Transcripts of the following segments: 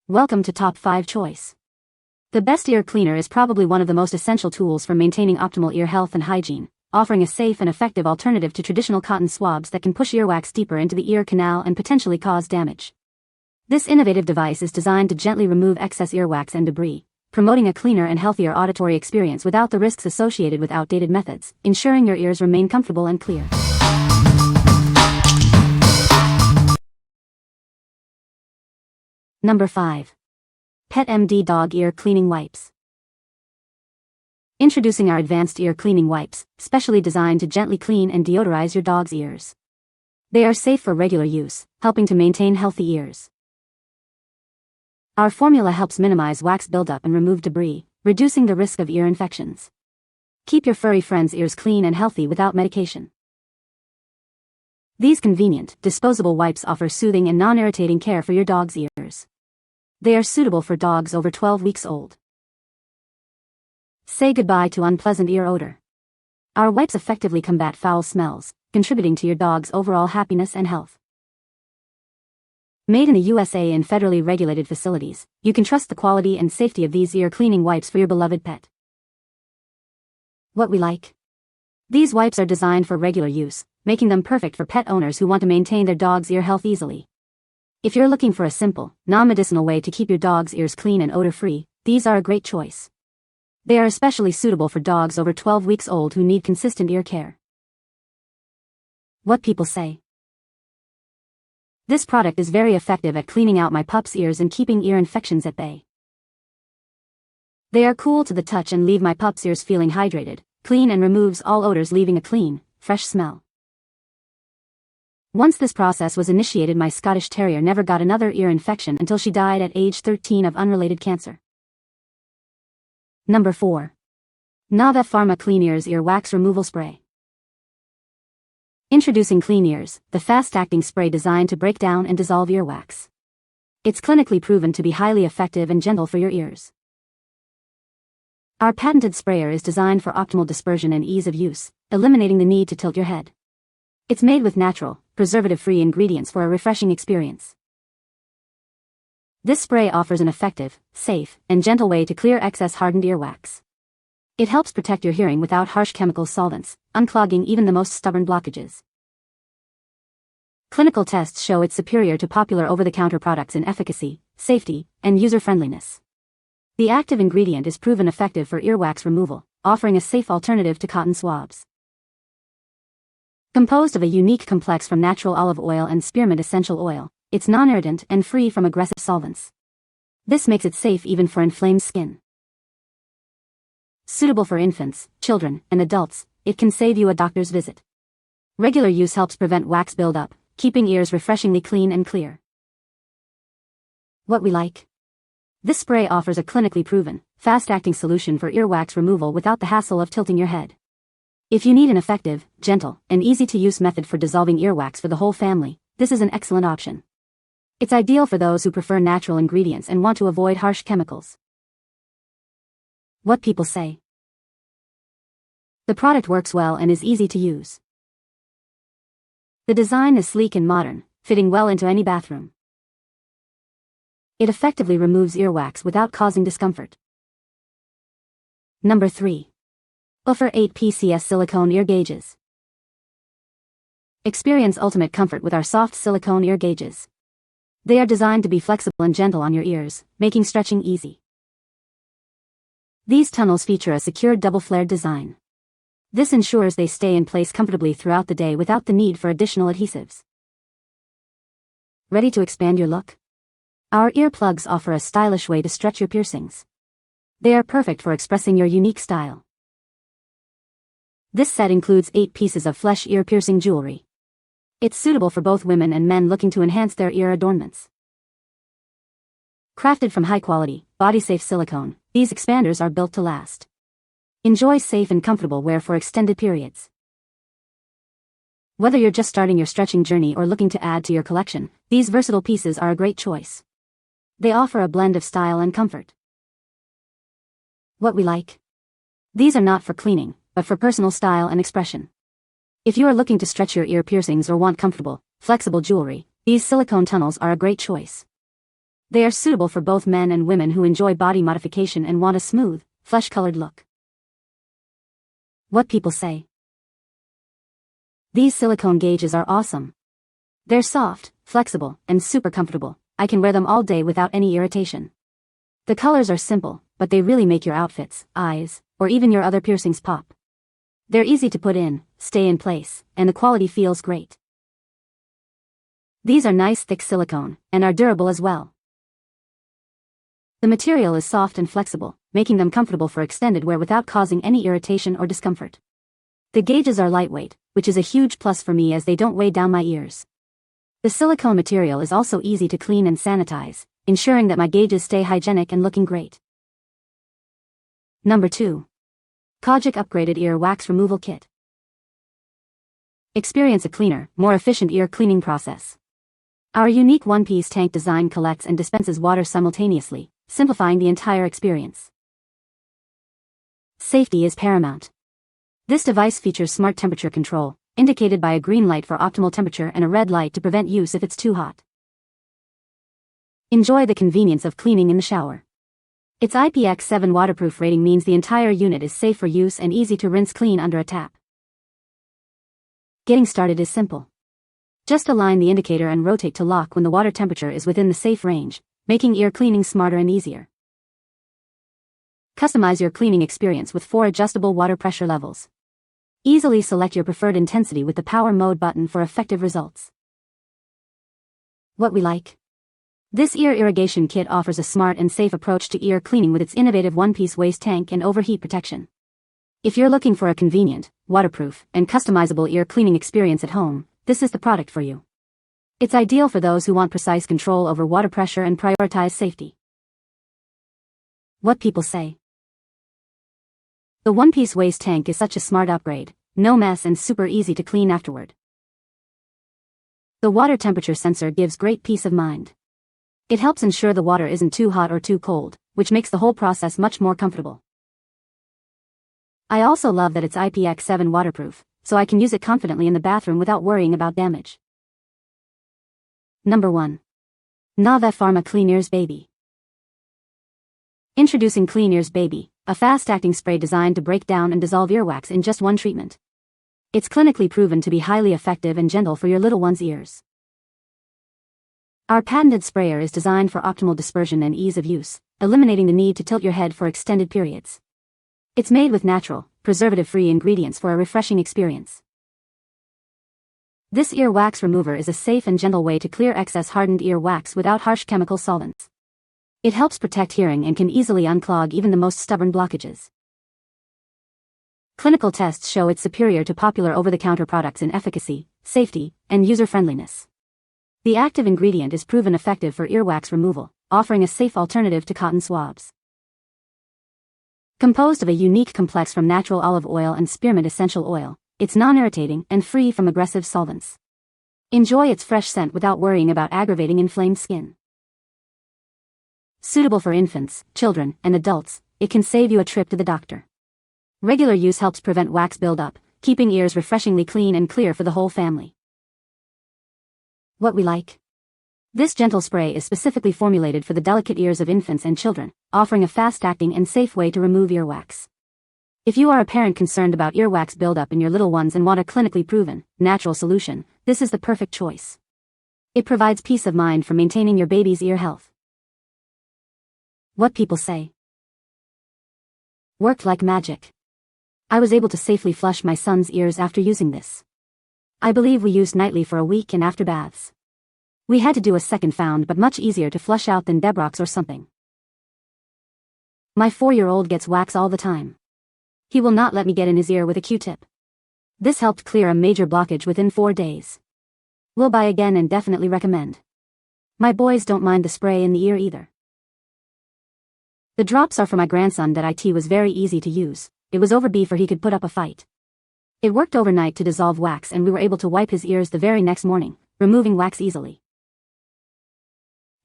Welcome to Top 5 Choice. The best ear cleaner is probably one of the most essential tools for maintaining optimal ear health and hygiene, offering a safe and effective alternative to traditional cotton swabs that can push earwax deeper into the ear canal and potentially cause damage. This innovative device is designed to gently remove excess earwax and debris, promoting a cleaner and healthier auditory experience without the risks associated with outdated methods, ensuring your ears remain comfortable and clear. Number 5. Pet MD Dog Ear Cleaning Wipes. Introducing our advanced ear cleaning wipes, specially designed to gently clean and deodorize your dog's ears. They are safe for regular use, helping to maintain healthy ears. Our formula helps minimize wax buildup and remove debris, reducing the risk of ear infections. Keep your furry friends' ears clean and healthy without medication. These convenient, disposable wipes offer soothing and non-irritating care for your dog's ears. They are suitable for dogs over 12 weeks old. Say goodbye to unpleasant ear odor. Our wipes effectively combat foul smells, contributing to your dog's overall happiness and health. Made in the USA in federally regulated facilities, you can trust the quality and safety of these ear cleaning wipes for your beloved pet. What we like. These wipes are designed for regular use, making them perfect for pet owners who want to maintain their dog's ear health easily. If you're looking for a simple, non-medicinal way to keep your dog's ears clean and odor-free, these are a great choice. They are especially suitable for dogs over 12 weeks old who need consistent ear care. What people say. This product is very effective at cleaning out my pup's ears and keeping ear infections at bay. They are cool to the touch and leave my pup's ears feeling hydrated, clean, and removes all odors, leaving a clean, fresh smell. Once this process was initiated, my Scottish Terrier never got another ear infection until she died at age 13 of unrelated cancer. Number 4. NAVEH PHARMA CleanEars Ear Wax Removal Spray. Introducing CleanEars, the fast-acting spray designed to break down and dissolve earwax. It's clinically proven to be highly effective and gentle for your ears. Our patented sprayer is designed for optimal dispersion and ease of use, eliminating the need to tilt your head. It's made with natural, preservative-free ingredients for a refreshing experience. This spray offers an effective, safe, and gentle way to clear excess hardened earwax. It helps protect your hearing without harsh chemical solvents, unclogging even the most stubborn blockages. Clinical tests show it's superior to popular over-the-counter products in efficacy, safety, and user-friendliness. The active ingredient is proven effective for earwax removal, offering a safe alternative to cotton swabs. Composed of a unique complex from natural olive oil and spearmint essential oil, it's non-irritant and free from aggressive solvents. This makes it safe even for inflamed skin. Suitable for infants, children, and adults, it can save you a doctor's visit. Regular use helps prevent wax buildup, keeping ears refreshingly clean and clear. What we like. This spray offers a clinically proven, fast-acting solution for earwax removal without the hassle of tilting your head. If you need an effective, gentle, and easy-to-use method for dissolving earwax for the whole family, this is an excellent option. It's ideal for those who prefer natural ingredients and want to avoid harsh chemicals. What people say. The product works well and is easy to use. The design is sleek and modern, fitting well into any bathroom. It effectively removes earwax without causing discomfort. Number 3. OUFER 8 PCS Silicone Ear Gauges. Experience ultimate comfort with our soft silicone ear gauges. They are designed to be flexible and gentle on your ears, making stretching easy. These tunnels feature a secured double-flared design. This ensures they stay in place comfortably throughout the day without the need for additional adhesives. Ready to expand your look? Our earplugs offer a stylish way to stretch your piercings. They are perfect for expressing your unique style. This set includes 8 pieces of flesh ear piercing jewelry. It's suitable for both women and men looking to enhance their ear adornments. Crafted from high-quality, body-safe silicone, these expanders are built to last. Enjoy safe and comfortable wear for extended periods. Whether you're just starting your stretching journey or looking to add to your collection, these versatile pieces are a great choice. They offer a blend of style and comfort. What we like. These are not for cleaning, but for personal style and expression. If you are looking to stretch your ear piercings or want comfortable, flexible jewelry, these silicone tunnels are a great choice. They are suitable for both men and women who enjoy body modification and want a smooth, flesh-colored look. What people say. These silicone gauges are awesome. They're soft, flexible, and super comfortable. I can wear them all day without any irritation. The colors are simple, but they really make your outfits, eyes, or even your other piercings pop. They're easy to put in, stay in place, and the quality feels great. These are nice thick silicone, and are durable as well. The material is soft and flexible, making them comfortable for extended wear without causing any irritation or discomfort. The gauges are lightweight, which is a huge plus for me as they don't weigh down my ears. The silicone material is also easy to clean and sanitize, ensuring that my gauges stay hygienic and looking great. Number 2. KAUGIC Upgraded Ear Wax Removal Kit. Experience a cleaner, more efficient ear cleaning process. Our unique one-piece tank design collects and dispenses water simultaneously, simplifying the entire experience. Safety is paramount. This device features smart temperature control, indicated by a green light for optimal temperature and a red light to prevent use if it's too hot. Enjoy the convenience of cleaning in the shower. Its IPX7 waterproof rating means the entire unit is safe for use and easy to rinse clean under a tap. Getting started is simple. Just align the indicator and rotate to lock when the water temperature is within the safe range, making ear cleaning smarter and easier. Customize your cleaning experience with 4 adjustable water pressure levels. Easily select your preferred intensity with the power mode button for effective results. What we like. This ear irrigation kit offers a smart and safe approach to ear cleaning with its innovative one-piece waste tank and overheat protection. If you're looking for a convenient, waterproof, and customizable ear cleaning experience at home, this is the product for you. It's ideal for those who want precise control over water pressure and prioritize safety. What people say. The one-piece waste tank is such a smart upgrade, no mess and super easy to clean afterward. The water temperature sensor gives great peace of mind. It helps ensure the water isn't too hot or too cold, which makes the whole process much more comfortable. I also love that it's IPX7 waterproof, so I can use it confidently in the bathroom without worrying about damage. Number 1. NAVEH PHARMA CleanEars Baby. Introducing CleanEars Baby, a fast-acting spray designed to break down and dissolve earwax in just one treatment. It's clinically proven to be highly effective and gentle for your little one's ears. Our patented sprayer is designed for optimal dispersion and ease of use, eliminating the need to tilt your head for extended periods. It's made with natural, preservative-free ingredients for a refreshing experience. This earwax remover is a safe and gentle way to clear excess hardened earwax without harsh chemical solvents. It helps protect hearing and can easily unclog even the most stubborn blockages. Clinical tests show it's superior to popular over-the-counter products in efficacy, safety, and user-friendliness. The active ingredient is proven effective for earwax removal, offering a safe alternative to cotton swabs. Composed of a unique complex from natural olive oil and spearmint essential oil, it's non-irritating and free from aggressive solvents. Enjoy its fresh scent without worrying about aggravating inflamed skin. Suitable for infants, children, and adults, it can save you a trip to the doctor. Regular use helps prevent wax buildup, keeping ears refreshingly clean and clear for the whole family. What we like. This gentle spray is specifically formulated for the delicate ears of infants and children, offering a fast-acting and safe way to remove earwax. If you are a parent concerned about earwax buildup in your little ones and want a clinically proven, natural solution, this is the perfect choice. It provides peace of mind for maintaining your baby's ear health. What people say. Worked like magic. I was able to safely flush my son's ears after using this. I believe we used nightly for a week and after baths. We had to do a second found but much easier to flush out than Debrox or something. My 4-year-old gets wax all the time. He will not let me get in his ear with a Q-tip. This helped clear a major blockage within 4 days. Will buy again and definitely recommend. My boys don't mind the spray in the ear either. The drops are for my grandson that it was very easy to use. It was over before he could put up a fight. It worked overnight to dissolve wax and we were able to wipe his ears the very next morning, removing wax easily.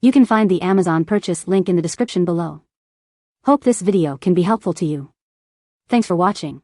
You can find the Amazon purchase link in the description below. Hope this video can be helpful to you. Thanks for watching.